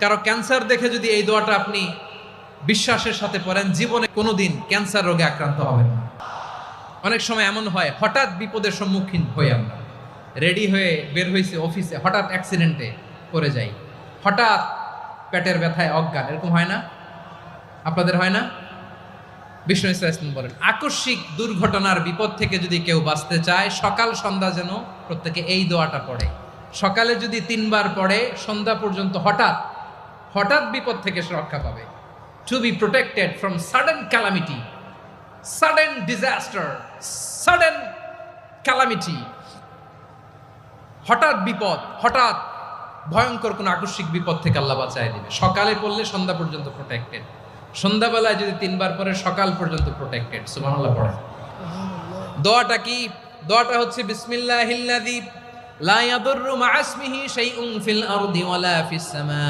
কারো ক্যান্সার দেখে যদি এই দোয়াটা আপনি বিশ্বাসের সাথে পড়েন, জীবনে কোনোদিন ক্যান্সার রোগে আক্রান্ত হবেন না। অনেক সময় এমন হয়, হঠাৎ বিপদের সম্মুখীন হই আমরা, রেডি হয়ে বের হয়েছে অফিসে, হঠাৎ অ্যাক্সিডেন্টে পড়ে যাই, হঠাৎ পেটের ব্যথায় অজ্ঞান, এরকম হয় না? আপনাদের হয় না? বিষ্ণু ইসলাম বলেন, আকস্মিক দুর্ঘটনার বিপদ থেকে যদি কেউ বাঁচতে চায়, সকাল সন্ধ্যা যেন প্রত্যেকে এই দোয়াটা পড়ে। সকালে যদি 3 বার পড়ে, সন্ধ্যা পর্যন্ত হঠাৎ বিপদ থেকে সে রক্ষা পাবে। To be protected from sudden calamity, sudden disaster, sudden calamity, হঠাৎ বিপদ, হঠাৎ ভয়ঙ্কর কোন আকস্মিক বিপদ থেকে আল্লাহ বাঁচায় দিবে। সকালে পড়লে সন্ধ্যা পর্যন্ত প্রোটেক্টেড, সন্ধ্যাবেলায় যদি 3 বার পরে সকাল পর্যন্ত প্রোটেক্টেড। সুবহানাল্লাহ পড়ে। দোয়াটা কি? দোয়াটা হচ্ছে বিসমিল্লাহিল্লাযী লা ইয়াদুররু মা ইসমিহি শাইউন ফিল আরদি ওয়ালা ফিস সামা।